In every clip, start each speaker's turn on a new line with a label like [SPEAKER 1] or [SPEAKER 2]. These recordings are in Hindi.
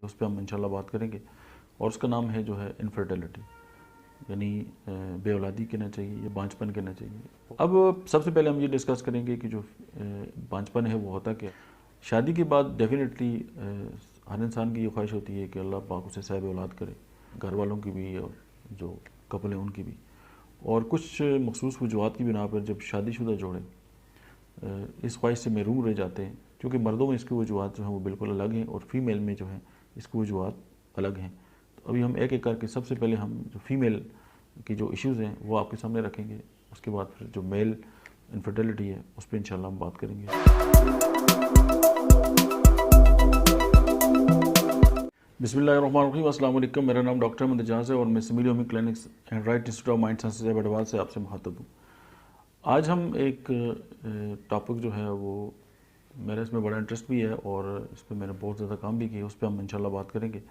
[SPEAKER 1] उस पर हम इंशाल्लाह बात करेंगे और उसका नाम है जो है इनफर्टिलिटी, यानी बे औलादी कहना चाहिए या बांझपन कहना चाहिए। अब सबसे पहले हम ये डिस्कस करेंगे कि जो बांझपन है वो होता क्या है। शादी के बाद डेफिनेटली हर इंसान की ये ख्वाहिश होती है कि अल्लाह पाक उसे साहिब औलाद करे, घर वालों की भी और जो कपल है उनकी भी। और कुछ मखसूस वजूहत की बिना पर जब शादीशुदा जोड़े इस ख्वाहिश से महरूम रह जाते हैं, क्योंकि मर्दों में इसकी वजूहत जो हैं वो बिल्कुल अलग हैं और फीमेल में जो है इसकी वजूहत अलग हैं। तो अभी हम एक एक करके सबसे पहले हम जो फीमेल की जो इश्यूज़ हैं वो आपके सामने रखेंगे। उसके बाद फिर जो मेल इनफर्टिलिटी है उस पर इंशाल्लाह हम बात करेंगे। बिस्मिल्लाहिर्रहमानिर्रहीम, अस्सलाम वालेकुम। मेरा नाम डॉक्टर अहमद एजाज है और मैं simile होमिक clinics and right institute of mind sciences Hyderabad से आपसे मुखातब हूँ। आज हम एक टॉपिक जो है वो मेरा इसमें बड़ा इंटरेस्ट भी है और इस पर मैंने बहुत ज़्यादा काम भी किया, उस पर हम इंशाल्लाह बात करेंगे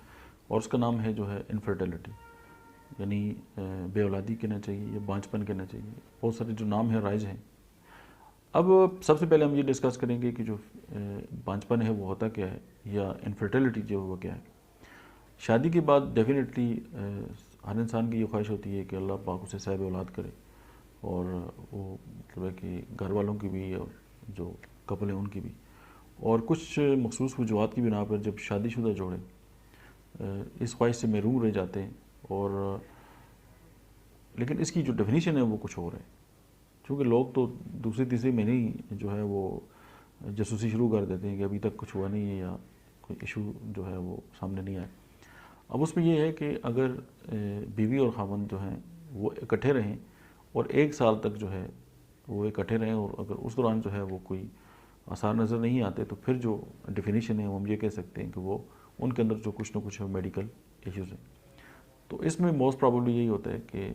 [SPEAKER 1] और उसका नाम है जो है इनफर्टिलिटी, यानी बे औलादी कहना चाहिए या बांझपन कहना चाहिए। बहुत सारे जो नाम है राइज हैं। अब सबसे पहले हम ये डिस्कस करेंगे कि जो बांझपन है वो होता क्या है या इनफर्टिलिटी जो है वो क्या है। शादी के बाद डेफिनेटली हर इंसान की ये ख्वाहिश होती है कि अल्लाह पाक उसे साहिब औलाद करे और वो मतलब है कि घर वालों की भी और जो कपल है उनकी भी। और कुछ मखसूस वजूहत की बिना पर जब शादीशुदा जोड़े इस ख्वाहिश से महरूम रह जाते हैं और लेकिन इसकी जो डेफिनीशन है वो कुछ और है, क्योंकि लोग तो दूसरे तीसरे महीने ही जो है वो जासूसी शुरू कर देते हैं कि अभी तक कुछ हुआ नहीं है या कोई इशू जो है वो सामने नहीं आया। अब उसमें ये है कि अगर बीवी और खावंद जो हैं वो इकट्ठे रहें और 1 साल तक जो है वो इकट्ठे रहें और अगर उस दौरान जो है वो कोई आसार नज़र नहीं आते तो फिर जो डेफिनेशन है वो हम ये कह सकते हैं कि वो उनके अंदर जो कुछ ना कुछ मेडिकल इश्यूज़ हैं। तो इसमें मोस्ट प्रॉब्लली यही होता है कि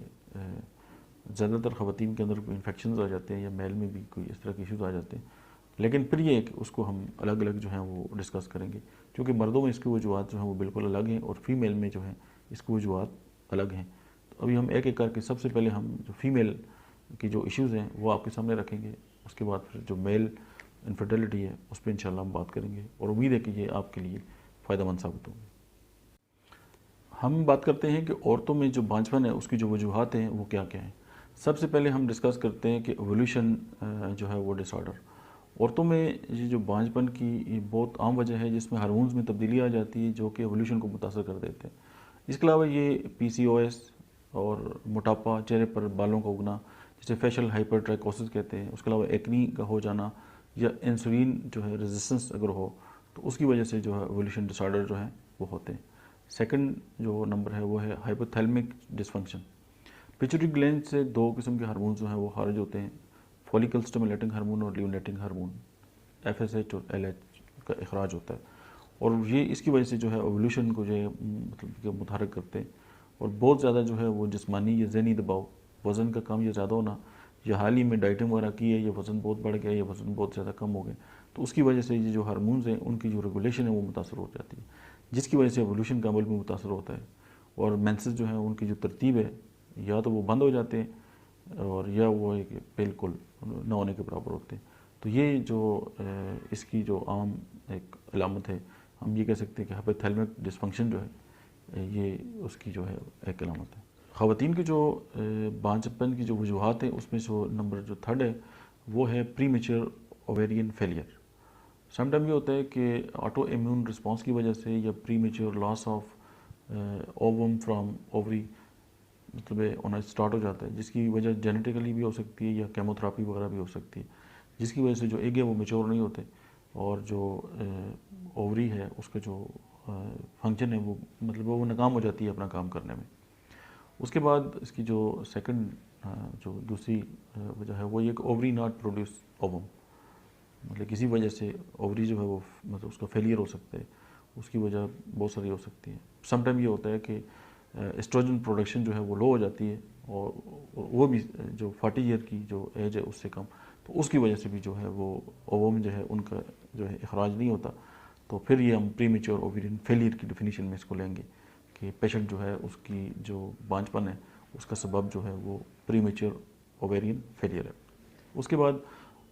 [SPEAKER 1] ज़्यादातर ख़वातीन के अंदर कोई इन्फेक्शन आ जाते हैं या मेल में भी कोई इस तरह के इश्यूज़ आ जाते हैं। लेकिन फिर ये है कि उसको हम अलग अलग जो हैं वो डिस्कस करेंगे, क्योंकि मर्दों में इसकी वजूहत जो हैं वो बिल्कुल अलग हैं और फीमेल में जो है इसकी वजूहत अलग हैं। तो अभी हम एक एक करके सबसे पहले हम जो फीमेल की जो इश्यूज़ हैं वो आपके सामने रखेंगे। उसके बाद फिर जो मेल इनफर्टिलिटी है उस पर इंशाल्लाह हम बात करेंगे और उम्मीद है कि ये आपके लिए फ़ायदेमंद साबित होगी। हम बात करते हैं कि औरतों में जो बांझपन है उसकी जो वजूहत हैं वो क्या क्या हैं। सबसे पहले हम डिस्कस करते हैं कि एवोल्यूशन जो है वो डिसऑर्डर। औरतों में ये जो बांझपन की ये बहुत आम वजह है जिसमें हार्मोन्स में तब्दीली आ जाती है जो कि एवोल्यूशन को मुतासर कर देते हैं। इसके अलावा ये PCOS और मोटापा, चेहरे पर बालों का उगना जिसे फेशियल हाइपरट्राइकोसिस कहते हैं, उसके अलावा एक्नी का हो जाना या इंसुलिन जो है रेजिस्टेंस अगर हो तो उसकी वजह से जो है एवोल्यूशन डिसऑर्डर जो है वो होते हैं। सेकंड जो नंबर है वो है हाइपोथैलेमिक डिसफंक्शन। पिट्यूटरी ग्लैंड से 2 किस्म के हार्मोन जो हैं वो खारिज होते हैं, फॉलिकल स्टिमुलेटिंग हार्मोन और ल्यूनेटिंग हार्मोन, FSH और LH का अखराज होता है और ये इसकी वजह से जो है एवोल्यूशन को जो है मतलब कि मुतहरक करते हैं। और बहुत ज़्यादा जो है वो जिस्मानी या ज़हनी दबाव, वज़न का कम या ज़्यादा होना, या हाल ही में डाइटिंग वगैरह की है या वज़न बहुत बढ़ गया या वज़न बहुत ज़्यादा कम हो गया, तो उसकी वजह से ये जो हार्मोन्स हैं उनकी जो रेगुलेशन है वो मुतासर हो जाती है, जिसकी वजह से एवोल्यूशन का अमल भी मुतासर होता है। और मेंसेस जो है उनकी जो तरतीब है या तो वो बंद हो जाते हैं और या वो एक बिल्कुल न होने के बराबर होते हैं। तो ये जो इसकी जो आम एक अलामत है, हम ये कह सकते हैं कि हाइपोथैलेमिक डिसफंक्शन जो है ये उसकी जो है एक अलामत है। ख़वातीन की जो बांझपन की जो वजूहत हैं उसमें जो नंबर जो थर्ड है वो है प्रीमेच्योर ओवेरियन फेलियर। समटाइम ये होता है कि ऑटो इम्यून रिस्पॉन्स की वजह से या premature loss of ovum from ovary मतलब होना स्टार्ट हो जाता है, जिसकी वजह जेनेटिकली भी हो सकती है या केमोथेरेपी वगैरह भी हो सकती है, जिसकी वजह से जो एग है वो मेच्योर नहीं होते और जो ओवरी है उसका जो फंक्शन है वो मतलब वो नाकाम हो जाती है अपना काम करने में। उसके बाद इसकी जो सेकंड जो दूसरी वजह है वो ये कि ओवरी नॉट प्रोड्यूस ओवम, मतलब किसी वजह से ओवरी जो है वो मतलब उसका फेलियर हो सकता है, उसकी वजह बहुत सारी हो सकती है। समटाइम ये होता है कि एस्ट्रोजन प्रोडक्शन जो है वो लो हो जाती है और वो भी जो 40 ईयर की जो एज है उससे कम, तो उसकी वजह से भी जो है वो ओवम जो है उनका जो है अखराज नहीं होता। तो फिर ये हम प्रीमेच्योर ओवेरियन फेलियर की डेफिनेशन में इसको लेंगे कि पेशेंट जो है उसकी जो बांझपन है उसका सबब जो है वो प्रीमेच्योर ओवेरियन फेलियर है। उसके बाद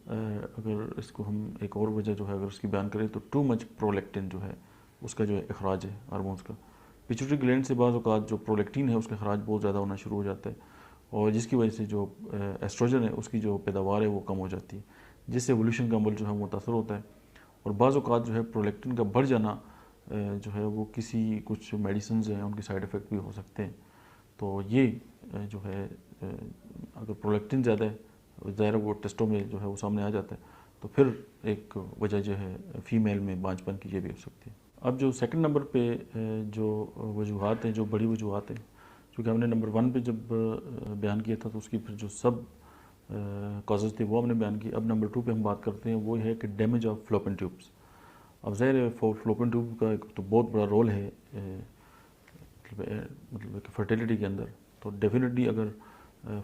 [SPEAKER 1] अगर इसको हम एक और वजह जो है अगर उसकी बयान करें तो टू मच प्रोलैक्टिन जो है उसका जो है अखराज है हार्मोन्स का। पिट्यूटरी ग्लैंड से बाज़ औक़ात जो प्रोलैक्टिन है उसका अखराज बहुत ज़्यादा होना शुरू हो जाता है, और जिसकी वजह से जो एस्ट्रोजन है उसकी जो पैदावार है वो कम हो जाती है, जिससे एवोल्यूशन का अमल जो है मुतासर होता है। और बाज़ औक़ात जो है प्रोलैक्टिन का बढ़ जाना जो है वो किसी कुछ मेडिसिन हैं उनके साइड इफ़ेक्ट भी हो सकते हैं। तो ये जो है अगर प्रोलैक्टिन ज़्यादा है, ज़ाहिर वो टेस्टों में जो है वो सामने आ जाता है, तो फिर एक वजह जो है फ़ीमेल में बांझपन की ये भी हो सकती है। अब जो सेकंड नंबर पे जो वजूहात हैं, जो बड़ी वजूहात हैं, चूँकि हमने नंबर 1 पे जब बयान किया था तो उसकी फिर जो सब कॉजेज़ थे वो हमने बयान की। अब नंबर 2 पे हम बात करते हैं, वो है कि डैमेज ऑफ फ्लोपियन ट्यूब्स। अब ज़ाहिर है फ्लोपियन ट्यूब का एक तो बहुत बड़ा रोल है मतलब कि फर्टिलिटी के अंदर। तो डेफिनेटली अगर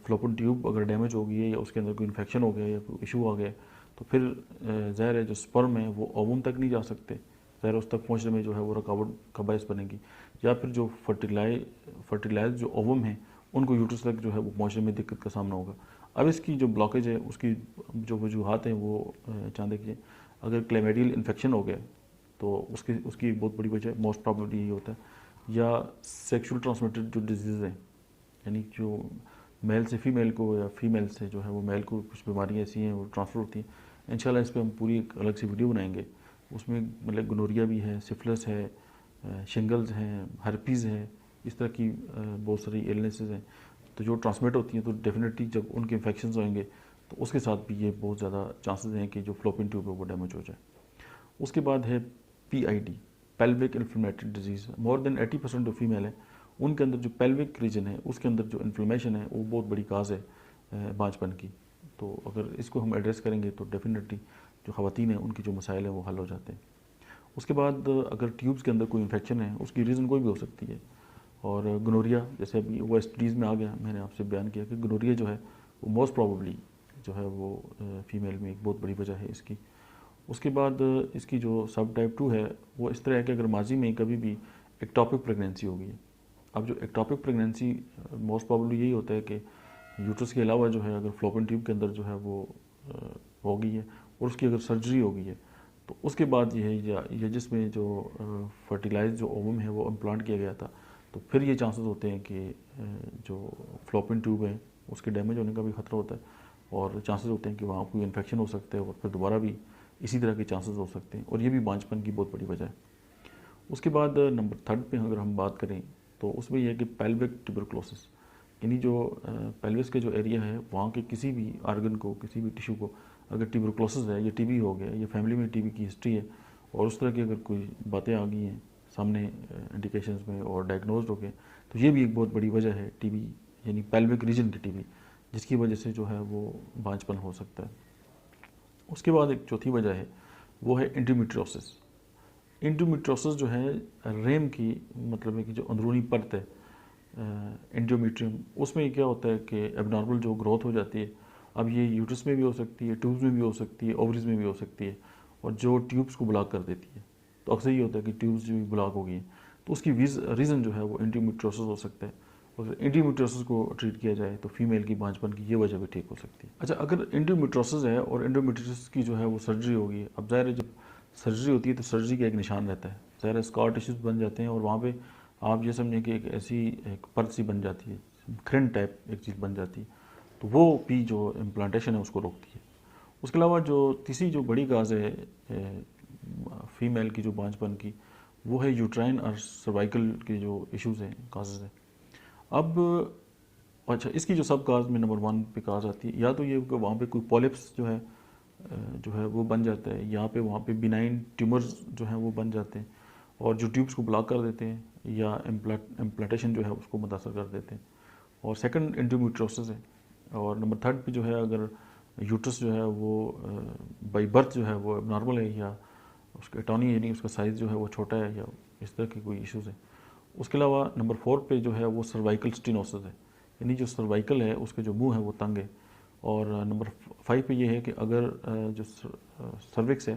[SPEAKER 1] फ्लोपियन ट्यूब अगर डैमेज हो गई है या उसके अंदर कोई इन्फेक्शन हो गया या कोई इशू आ गया, तो फिर ज़ाहिर है जो स्पर्म है वो ओवम तक नहीं जा सकते, ज़ाहिर उस तक पहुँचने में जो है वो रुकावट का बायस बनेगी, या फिर जो फर्टिलाइज जो ओवम है उनको यूट्रस तक जो है वो पहुँचने में दिक्कत का सामना होगा। अब इसकी जो ब्लॉकेज है उसकी जो वजूहात हैं वो चाँद देखिए, अगर क्लेमेडियल इन्फेक्शन हो गया तो उसकी बहुत बड़ी वजह मोस्ट प्रॉब्लली यही होता है, या सेक्सुअल ट्रांसमिटेड जो डिजीज़ हैं, यानी जो मेल से फीमेल को या फीमेल से जो है वो मेल को कुछ बीमारियाँ ऐसी हैं वो ट्रांसफ़र होती हैं। इंशाल्लाह इस पे हम पूरी एक अलग से वीडियो बनाएंगे, उसमें मतलब गोनोरिया भी है, सिफिलिस है, शिंगल्स हैं, हर्पीज़ है, इस तरह की बहुत सारी इलनेसेस हैं तो जो ट्रांसमिट होती हैं। तो डेफिनेटली जब उनके इन्फेक्शन होंगे तो उसके साथ भी ये बहुत ज़्यादा चांसेस हैं कि जो फ्लोपियन ट्यूब है वो डैमेज हो जाए। उसके बाद है PID, pelvic inflammatory disease. More than 80% जो फीमेल है उनके अंदर जो पेल्विक रीजन है उसके अंदर जो इन्फ्लेमेशन है वो बहुत बड़ी काज है बांझपन की। तो अगर इसको हम एड्रेस करेंगे तो डेफिनेटली जो ख़वातीन हैं उनकी जो मसाइल हैं वो हल हो जाते हैं। उसके बाद अगर ट्यूब्स के अंदर कोई इन्फेक्शन है उसकी रीज़न कोई भी हो सकती है, और गोनोरिया जैसे अभी वो STDs में आ गया, मैंने आपसे बयान किया कि गोनोरिया जो है वो मोस्ट प्रॉबली जो है वो फीमेल में एक बहुत बड़ी वजह है इसकी। उसके बाद इसकी जो सब टाइप 2 है वो इस तरह है कि अगर माजी में कभी भी एक्टोपिक प्रेगनेंसी होगी। अब जो एक्टोपिक प्रेगनेंसी मोस्ट प्रॉबली यही होता है कि यूट्रस के अलावा जो है अगर फ्लोपियन ट्यूब के अंदर जो है वो हो गई है और उसकी अगर सर्जरी हो गई है तो उसके बाद ये है या जिसमें जो फर्टिलाइज जो ओवम है वो इम्प्लांट किया गया था, तो फिर ये चांसेस होते हैं कि जो फ्लोपियन ट्यूब है उसके डैमेज होने का भी ख़तरा होता है, और चांसेस होते हैं कि वहाँ कोई इन्फेक्शन हो सकता है और फिर दोबारा भी इसी तरह के चांसेस हो सकते हैं, और ये भी बांझपन की बहुत बड़ी वजह है। उसके बाद नंबर 3 पे अगर हम बात करें तो उसमें यह है कि पेल्विक ट्यूबरक्लोसिस, यानी जो पेल्विस के जो एरिया है वहाँ के किसी भी आर्गन को, किसी भी टिश्यू को अगर ट्यूबरक्लोसिस है या TB हो गया या फैमिली में TB की हिस्ट्री है और उस तरह की अगर कोई बातें आ गई हैं सामने इंडिकेशंस में और डायग्नोज हो गए, तो ये भी एक बहुत बड़ी वजह है TB यानी पेल्विक रीजन की TB, जिसकी वजह से जो है वो बांझपन हो सकता है। उसके बाद एक चौथी वजह है वो है एंडोमेट्रियोसिस। एंडोमेट्रियोसिस जो है रेम की मतलब है कि जो अंदरूनी परत है एंडोमेट्रियम, उसमें क्या होता है कि एबनॉर्मल जो ग्रोथ हो जाती है। अब ये यूट्रस में भी हो सकती है, ट्यूब्स में भी हो सकती है, ओवरीज में भी हो सकती है, और जो ट्यूब्स को ब्लॉक कर देती है। तो अक्सर ये होता है कि ट्यूब्स जो ब्लॉक हो गई हैं तो उसकी रीज़न जो है वो एंडोमेट्रियोसिस हो सकता है। अगर एंडोमेट्रियोसिस को ट्रीट किया जाए तो फीमेल की बांझपन की ये वजह भी ठीक हो सकती है। अच्छा, अगर एंडोमेट्रियोसिस है और एंडोमेट्रियोसिस की जो है वो सर्जरी होगी, अब ज़ाहिर है जब सर्जरी होती है तो सर्जरी का एक निशान रहता है, ज़ाहिर है स्कार टिश्यूज बन जाते हैं और वहाँ पे आप ये समझें कि एक ऐसी एक परत सी बन जाती है, क्रिन टाइप एक चीज़ बन जाती है, तो वो भी जो इम्प्लांटेशन है उसको रोकती है। उसके अलावा जो तीसरी जो बड़ी काज है फीमेल की जो बांझपन की, वो है यूट्राइन और सर्वाइकल के जो इश्यूज़ हैं, काजेज़ हैं। अब अच्छा, इसकी जो सब काज में नंबर 1 पे काज आती है, या तो ये कि वहाँ पे कोई पॉलिप्स जो है वो बन जाता है, यहाँ पे वहाँ पे बिनाइन ट्यूमर्स जो हैं वो बन जाते हैं और जो ट्यूब्स को ब्लॉक कर देते हैं, या इम्प्लांटेशन जो है उसको मुतासर कर देते हैं। और सेकंड एंडोमेट्रियोसिस है, और नंबर 3 पे जो है अगर यूट्रस जो है वो बाई बर्थ जो है वो नॉर्मल है, या उसका एटॉनी यानी उसका साइज़ जो है वो छोटा है, या इस तरह के कोई इश्यूज़ है। उसके अलावा नंबर 4 पे जो है वो सर्वाइकल स्टेनोसिस है, यानी जो सर्वाइकल है उसके जो मुंह है वो तंग है। और नंबर 5 पे ये है कि अगर जो सर्विक्स है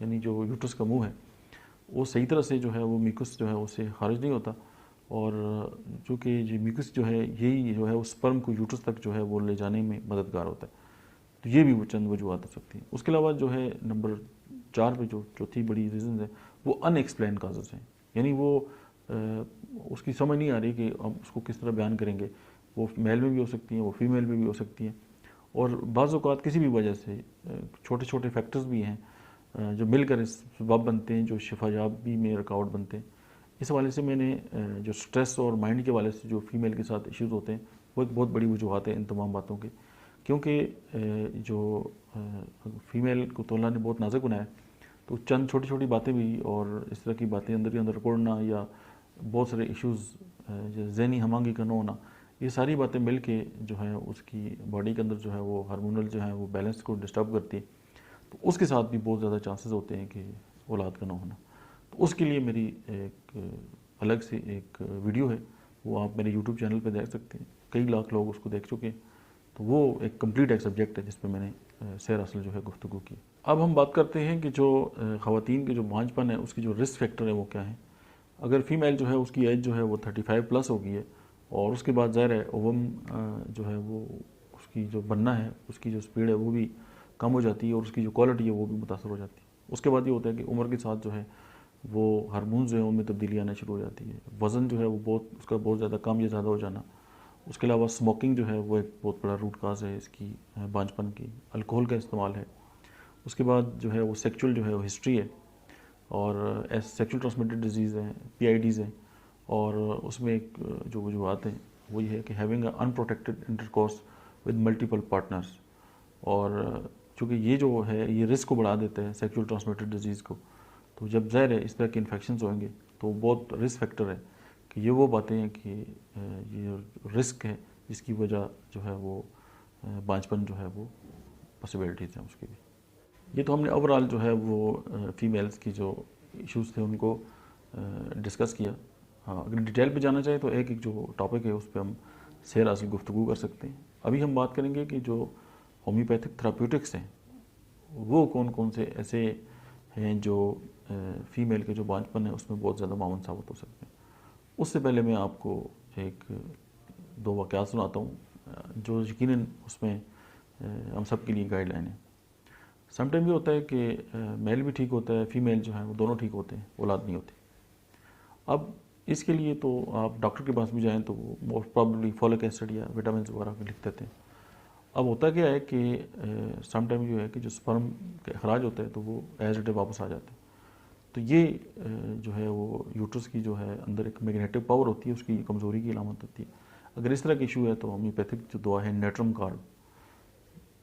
[SPEAKER 1] यानी जो यूट्रस का मुंह है वो सही तरह से जो है वो म्यूकस जो है उससे खारिज नहीं होता, और जो कि ये म्यूकस जो है यही जो है उस स्पर्म को यूट्रस तक जो है वो ले जाने में मददगार होता है। तो ये भी वो चंद वजूहत हो सकती हैं। उसके अलावा जो है नंबर 4 पे जो चौथी बड़ी रीज़न है वो अनएक्सप्लेन काजेज़ हैं, यानी वो उसकी समझ नहीं आ रही कि हम उसको किस तरह बयान करेंगे। वो मेल में भी हो सकती हैं, वो फीमेल में भी हो सकती हैं, और बाज़ औक़ात किसी भी वजह से छोटे छोटे फैक्टर्स भी हैं जो मिलकर इस सबब बनते हैं, जो शिफायाबी में रुकावट बनते हैं। इस हवाले से मैंने जो स्ट्रेस और माइंड के हवाले से जो फ़ीमेल के साथ इश्यूज़ होते हैं, वो एक बहुत बड़ी वजूहत है इन तमाम बातों की, क्योंकि जो फ़ीमेल को तो अल्लाह ने बहुत नाजुक बनाया, तो चंद छोटी छोटी बातें भी और इस तरह की बातें अंदर ही अंदर उड़ना या बहुत सारे इश्यूज़ जैसे ज़हनी हमआहंगी का न होना, ये सारी बातें मिल के जो है उसकी बॉडी के अंदर जो है वो हार्मोनल जो है वो बैलेंस को डिस्टर्ब करती है। तो उसके साथ भी बहुत ज़्यादा चांसेस होते हैं कि औलाद का ना होना। तो उसके लिए मेरी एक अलग से एक वीडियो है, वो आप मेरे यूट्यूब चैनल पे देख सकते हैं, कई लाख लोग उसको देख चुके हैं। तो वो एक कंप्लीट एक सब्जेक्ट है जिस पे मैंने सैर असल जो है गुफ्तगू की। अब हम बात करते हैं कि जो ख़वातीन की जो बांझपन है उसकी जो रिस्क फैक्टर है वो क्या है। अगर फ़ीमेल जो है उसकी एज जो है वो 35 प्लस हो गई है, और उसके बाद ज़ाहिर है ओवम जो है वो उसकी जो बनना है उसकी जो स्पीड है वो भी कम हो जाती है, और उसकी जो क्वालिटी है वो भी मुतासर हो जाती है। उसके बाद ये होता है कि उम्र के साथ जो है वो हार्मोन्स जो है उनमें तब्दीली आना शुरू हो जाती है, वज़न जो है वो उसका बहुत ज़्यादा कम या ज़्यादा हो जाना। उसके अलावा स्मोकिंग जो है वो एक बहुत बड़ा रूट काज है इसकी बांझपन की। अल्कोहल का इस्तेमाल है। उसके बाद जो है वो सेक्चुअल जो है वो हिस्ट्री है, और सेक्चुअल ट्रांसमिटेड डिजीज़ हैं, PIDs हैं, और उसमें एक जो वजूहत हैं वो ये है कि having a unprotected intercourse with multiple partners. और चूँकि ये जो है ये रिस्क को बढ़ा देता है सेक्चुअल ट्रांसमिटेड डिजीज़ को, तो जब ज़ाहिर है इस तरह के इन्फेक्शंस होंगे तो बहुत रिस्क फैक्टर है कि ये वो बातें हैं कि ये रिस्क है जिसकी वजह जो है वो बांझपन जो है वो पॉसिबिलिटीज़ हैं उसकी भी। ये तो हमने ओवरऑल जो है वो फ़ीमेल्स की जो इश्यूज़ थे उनको डिस्कस किया। हाँ, अगर डिटेल पे जाना चाहें तो एक एक जो टॉपिक है उस पर हम सैर असल गुफ्तगू कर सकते हैं। अभी हम बात करेंगे कि जो होम्योपैथिक थेराप्यूटिक्स हैं वो कौन कौन से ऐसे हैं जो फ़ीमेल के जो बांझपन है उसमें बहुत ज़्यादा मामून साबित हो सकते हैं। उससे पहले मैं आपको एक दो वाक़यात सुनाता हूँ जो यकीनन उसमें हम सब के लिए गाइडलाइन है। समटाइम ये होता है कि मेल भी ठीक होता है, फ़ीमेल जो है वो दोनों ठीक होते हैं, औलाद नहीं होती। अब इसके लिए तो आप डॉक्टर के पास भी जाएँ तो वो मोस्ट प्रॉब्ली फॉलिक एसिड या विटामिन वगैरह लिख देते हैं। अब होता क्या है कि समटाइम जो है कि जो स्पर्म के अखराज होता है तो वो एज इट इज़ वापस आ जाते हैं। तो ये जो है वो यूट्रस की जो है अंदर एक मैग्नेटिक पावर होती है, उसकी कमज़ोरी की अलामत होती है। अगर इस तरह की इशू है तो होम्योपैथिक जो दवा है नेट्रम कार्ब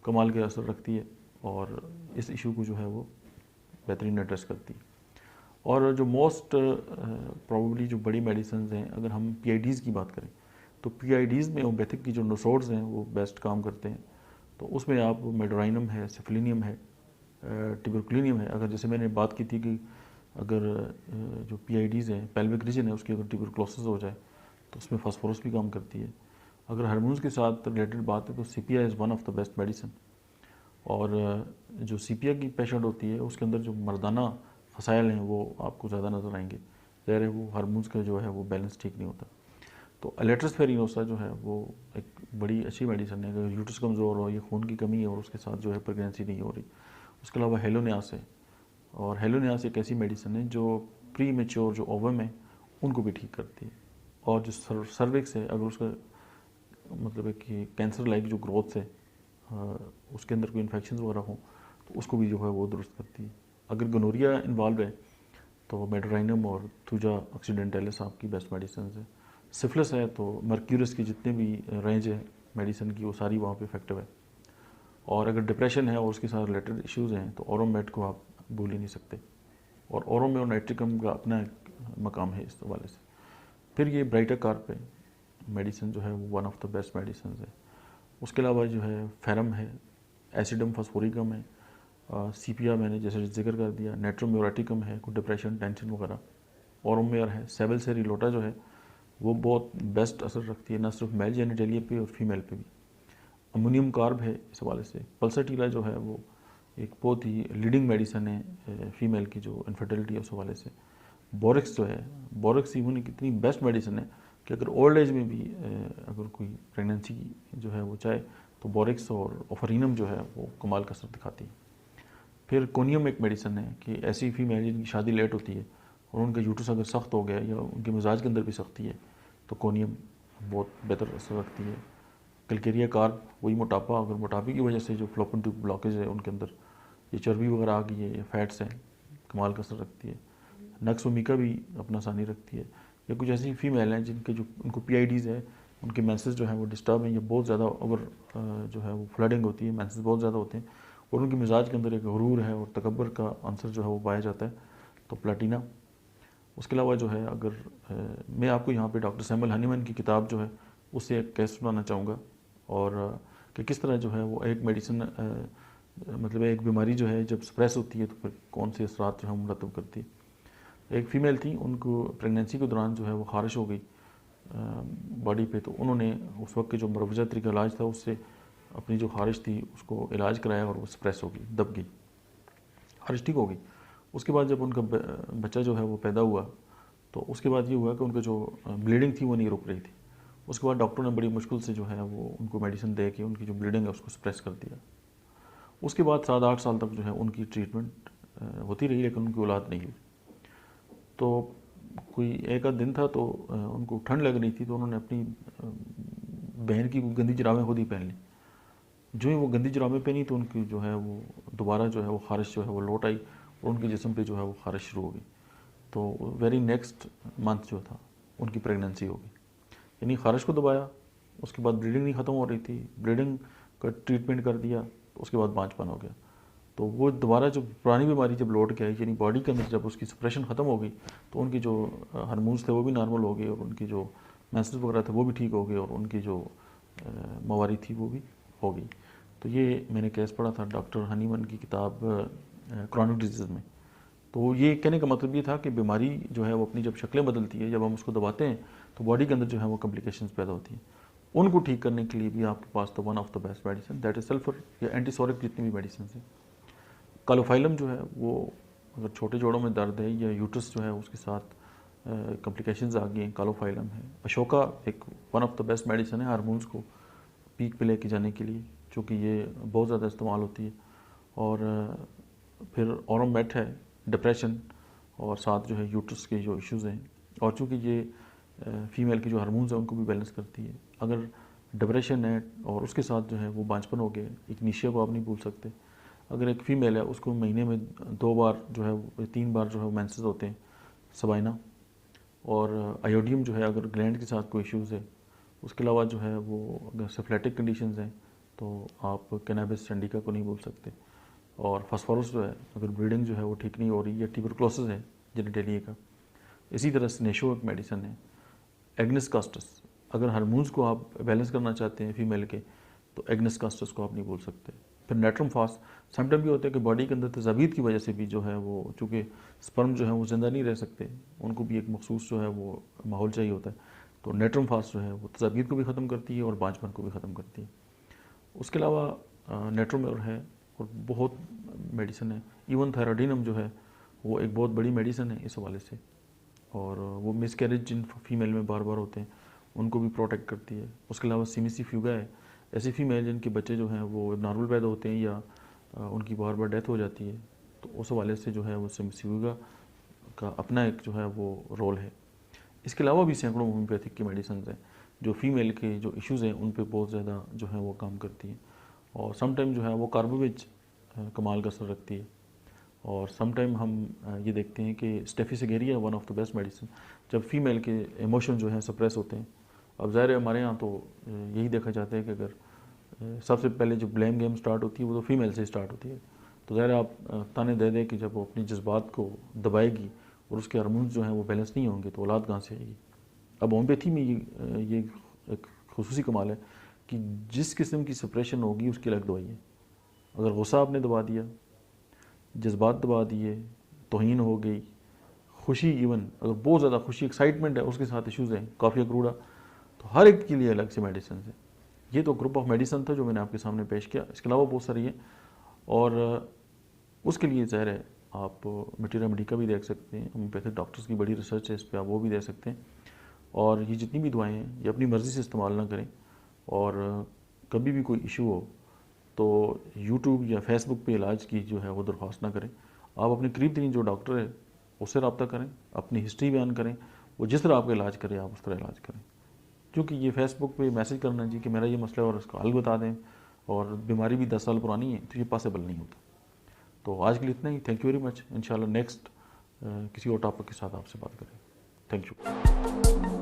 [SPEAKER 1] कमाल के असर रखती है, और इस इशू को जो है वो बेहतरीन एड्रेस करती है। और जो मोस्ट प्रॉबली जो बड़ी मेडिसिन हैं, अगर हम PIDs की बात करें तो PIDs में होम्योपैथिक की जो नोसोड्स हैं वो बेस्ट काम करते हैं। तो उसमें आप मेडोराइनम है, सिफलिनियम है, ट्यूबरकुलिनियम है। अगर जैसे मैंने बात की थी कि अगर जो PIDs हैं पेल्विक रीजन है उसकी अगर ट्यूबरकुलोसिस हो जाए तो उसमें फास्फोरस भी काम करती है। अगर हार्मोन्स के साथ रिलेटेड बात है तो CPI is one of the best medicine. और जो CPI की पेशेंट होती है उसके अंदर जो मर्दाना फसाइल हैं वो आपको ज़्यादा नज़र आएंगे। ज़ाहिर है वो हार्मोन्स का जो है वो बैलेंस ठीक नहीं होता। तो अलेट्रस फेरिनोसा जो है वो एक बड़ी अच्छी मेडिसिन है। अगर यूट्रस कमज़ोर हो, ये खून की कमी है और उसके साथ जो है प्रेगनेंसी नहीं हो रही। उसके अलावा हेलोनियास है, और हेलोनियास एक ऐसी मेडिसिन है जो प्री मेच्योर जो ओवम है उनको भी ठीक करती है। और जो सर्विक्स है, अगर उसका मतलब है कि कैंसर लाइक जो ग्रोथ है उसके अंदर कोई इन्फेक्शन वगैरह हो तो उसको भी जो है वो दुरुस्त करती है। अगर गोनोरिया इन्वॉल्व है तो मेडोराइनम और थूजा ऑक्सीडेंटलिस आपकी बेस्ट मेडिसिन है। सिफिलिस है तो मर्क्यूरस की जितने भी रेंज है मेडिसिन की वो सारी वहाँ पे इफेक्टिव है। और अगर डिप्रेशन है और उसके साथ रिलेटेड इश्यूज़ हैं तो ओरोमेट को आप भूल ही नहीं सकते, और ओरोमे और नाइट्रिकम का अपना एक मकाम है इस हवाले से। फिर ये ब्राइटर कार्प है मेडिसिन जो है वो one of the best medicine है। उसके अलावा जो है फेरम है, एसिडम फॉस्फोरिकम है, CPI मैंने जैसे जिक्र कर दिया, नेट्रोम्योरेटिकम है कोई डिप्रेशन टेंशन वगैरह, ओरोमेयर है, सेबल से रिलोटा जो है वो बहुत बेस्ट असर रखती है ना सिर्फ मेल जेनिटेलिया पे और फीमेल पे भी। अमोनियम कार्ब है इस हवाले से। पल्सटीला जो है वो एक बहुत ही लीडिंग मेडिसिन है फीमेल की जो इनफर्टिलिटी है उस हवाले से। बोरिक्स जो है, बोरिक्स इवन एक इतनी बेस्ट मेडिसिन है कि अगर ओल्ड एज में भी अगर कोई प्रेगनेंसी जो है वो चाहे तो बोरिक्स और ओफरिनम जो है वो कमाल का असर दिखाती है। फिर कोनियम एक मेडिसिन है कि ऐसी फीमेल जिनकी शादी लेट होती है और उनका यूट्रस अगर सख्त हो गया या उनके मिजाज के अंदर भी सख्ती है तो कोनियम बहुत बेहतर असर रखती है। कलकेरिया कार्ब, वही मोटापा, अगर मोटापे की वजह से जो फ्लोपियन ट्यूब ब्लॉकेज है उनके अंदर ये चर्बी वगैरह आ गई है या फैट्स हैं, कमाल का असर रखती है। नक्स ओमिका भी अपना आसानी रखती है। या कुछ ऐसी फीमेल हैं जिनके जो उनको PIDs है, उनके मेंसेस जो है वो डिस्टर्ब हैं या बहुत ज़्यादा ओवर जो है वो फ्लडिंग होती है, मेंसेस बहुत ज़्यादा होते हैं और उनके मिजाज के अंदर एक गुरूर है और तकब्बर का आंसर जो है वो पाया जाता है, तो प्लेटिना। उसके अलावा जो है अगर मैं आपको यहाँ पे डॉक्टर सैमुअल हनीमैन की किताब जो है उससे एक केस सुनाना चाहूँगा और कि किस तरह जो है वो एक मेडिसिन मतलब एक बीमारी जो है जब स्प्रेस होती है तो फिर कौन से असरात जो है मुरतब करती है। एक फ़ीमेल थी, उनको प्रेगनेंसी के दौरान जो है वो खारिश हो गई बॉडी पे, तो उन्होंने उस वक्त के जो मुरवजा तरीका इलाज था उससे अपनी जो खारिश थी उसको इलाज कराया और वो स्प्रेस हो गई, दब गई, खारिश ठीक हो गई। उसके बाद जब उनका बच्चा जो है वो पैदा हुआ तो उसके बाद ये हुआ कि उनका जो ब्लीडिंग थी वो नहीं रुक रही थी। उसके बाद डॉक्टर ने बड़ी मुश्किल से जो है वो उनको मेडिसिन दे के उनकी जो ब्लीडिंग है उसको स्प्रेस कर दिया। उसके बाद 7-8 साल तक जो है उनकी ट्रीटमेंट होती रही लेकिन उनकी औलाद नहीं हुई। तो कोई एक आध दिन था तो उनको ठंड लग रही थी तो उन्होंने अपनी बहन की गंदी जुराबें खुद ही पहन ली। जो ही वो गंदी जुराबें पहनी तो उनकी जो है वो दोबारा जो है वो खारिश जो है वो लौट आई और उनके जिस्म पे जो है वो खारिश शुरू हो गई। तो वेरी नेक्स्ट मंथ जो था उनकी प्रेगनेंसी हो गई। यानी खारिश को दबाया, उसके बाद ब्लीडिंग नहीं ख़त्म हो रही थी, ब्लीडिंग का ट्रीटमेंट कर दिया तो उसके बाद बांझपन हो गया। तो वो दोबारा जो पुरानी बीमारी जब लौट के आई यानी बॉडी के अंदर जब उसकी सप्रेशन ख़त्म हो गई तो उनकी जो हार्मोन्स थे वो भी नॉर्मल हो गए और उनकी जो मेंसेस वगैरह थे वो भी ठीक हो गए और उनकी जो मवारी थी वो भी हो गई। तो ये मैंने केस पढ़ा था डॉक्टर हनीमैन की किताब क्रॉनिक डिजीज़ में। तो ये कहने का मतलब ये था कि बीमारी जो है वो अपनी जब शक्लें बदलती है, जब हम उसको दबाते हैं तो बॉडी के अंदर जो है वो कॉम्प्लिकेशंस पैदा होती हैं। उनको ठीक करने के लिए भी आपके पास तो one of the best medicine that is sulphur या एंटीसोरिक जितनी भी मेडिसिन हैं। कालोफाइलम जो है वो अगर छोटे जोड़ों में दर्द है या यूट्रस जो है उसके साथ कॉम्प्लिकेशंस आ गई हैं, कालोफाइलम है। अशोका एक one of the best medicine है हार्मोन्स को पीक पे लेके जाने के लिए, चूँकि ये बहुत ज़्यादा इस्तेमाल होती है। और फिर ऑरोमेट है डिप्रेशन और साथ जो है यूट्रस के जो इश्यूज़ हैं, और चूँकि ये फीमेल की जो हार्मोन्स हैं उनको भी बैलेंस करती है। अगर डिप्रेशन है और उसके साथ जो है वो बांझपन हो गया, एक निशिया को आप नहीं भूल सकते। अगर एक फ़ीमेल है उसको महीने में 2 बार जो है 3 बार जो है मेंसेस होते हैं, सबाइना और आयोडियम जो है अगर ग्लैंड के साथ कोई इश्यूज़ है। उसके अलावा जो है वो अगर सिफिलिटिक कंडीशंस हैं तो आप कैनाबिस इंडिका को नहीं भूल सकते। और फास्फोरस जो है अगर ब्लीडिंग जो है वो ठीक नहीं हो रही या ट्यूबरकुलोसिस है जेनिटेलिया का। इसी तरह स्नेशो एक मेडिसिन है। एग्नेस कास्टस, अगर हार्मोन्स को आप बैलेंस करना चाहते हैं फीमेल के तो एग्नेस कास्टस को आप नहीं भूल सकते। फिर नेट्रम फास्ट, समटाइम भी होता है कि बॉडी के अंदर तजावीज़ की वजह से भी जो है वो चूँकि स्पर्म जो है वो ज़िंदा नहीं रह सकते, उनको भी एक मखसूस जो है वो माहौल चाहिए होता है। तो नेट्रम फास्ट जो है वो तजावीज़ को भी ख़त्म करती है और बांझपन को भी ख़त्म करती है। उसके अलावा नेट्रोमेर है और बहुत मेडिसिन है। इवन थायरोडिनम जो है वो एक बहुत बड़ी मेडिसिन है इस हवाले से, और वो मिसकैरेज जिन फीमेल में बार बार होते हैं उनको भी प्रोटेक्ट करती है। उसके अलावा सीमिसी फ्यूगा है, ऐसी फीमेल जिनके बच्चे जो हैं वो नॉर्मल पैदा होते हैं या उनकी बार बार डेथ हो जाती है, तो उस हवाले से जो है वो सीमिसी फ्यूगा का अपना एक जो है वो रोल है। इसके अलावा भी सैकड़ों होम्योपैथिक की मेडिसिन हैं जो फीमेल के जो इश्यूज़ हैं उन पे बहुत ज़्यादा जो है वो काम करती हैं। और समटाइम जो है वो कार्बोवेज कमाल का असर रखती है। और समटाइम हम ये देखते हैं कि staphysagria one of the best medicine, जब फीमेल के इमोशन जो हैं सप्रेस होते हैं। अब ज़ाहिर है हमारे यहाँ तो यही देखा जाता है कि अगर सबसे पहले जो ब्लेम गेम स्टार्ट होती है वो तो फीमेल से स्टार्ट होती है। तो ज़ाहिर आप ताने दे दें कि जब वो अपनी जज्बात को दबाएगी और उसके हार्मोन्स जो हैं वो बैलेंस नहीं होंगे तो औलाद कहाँ से आएगी। अब होम्योपैथी में ये एक खुसूसी कमाल है कि जिस किस्म की सप्रेशन होगी उसकी अलग दवाई है। अगर गुस्सा आपने दबा दिया, जज्बात दबा दिए, तौहीन हो गई, खुशी, इवन अगर बहुत ज़्यादा खुशी एक्साइटमेंट है उसके साथ इश्यूज़ हैं, काफ़ी अकरूड़ा, तो हर एक के लिए अलग से मेडिसिन है। ये तो ग्रुप ऑफ मेडिसिन था जो मैंने आपके सामने पेश किया। इसके अलावा बहुत सारी हैं और उसके लिए ज़ाहिर है आप मटीरियल मेडिका भी देख सकते हैं, होम्योपैथिक डॉक्टर्स की बड़ी रिसर्च है इस पर, आप वो भी दे सकते हैं। और ये जितनी भी दवाएँ हैं ये अपनी मर्ज़ी से इस्तेमाल ना करें, और कभी भी कोई इशू हो तो यूट्यूब या फेसबुक पे इलाज की जो है वो दरख्वास्त ना करें। आप अपने करीब तरीन जो डॉक्टर है उससे रब्ता करें, अपनी हिस्ट्री बयान करें, वो जिस तरह आपका इलाज करे आप उस तरह इलाज करें। क्योंकि ये फेसबुक पे मैसेज करना जी कि मेरा ये मसला है और उसका हल बता दें, और बीमारी भी 10 साल पुरानी है, तो ये पॉसिबल नहीं होता। तो आज के लिए इतना ही। Thank you very much. इंशाल्लाह नेक्स्ट किसी और टॉपिक के साथ आपसे बात करें। Thank you.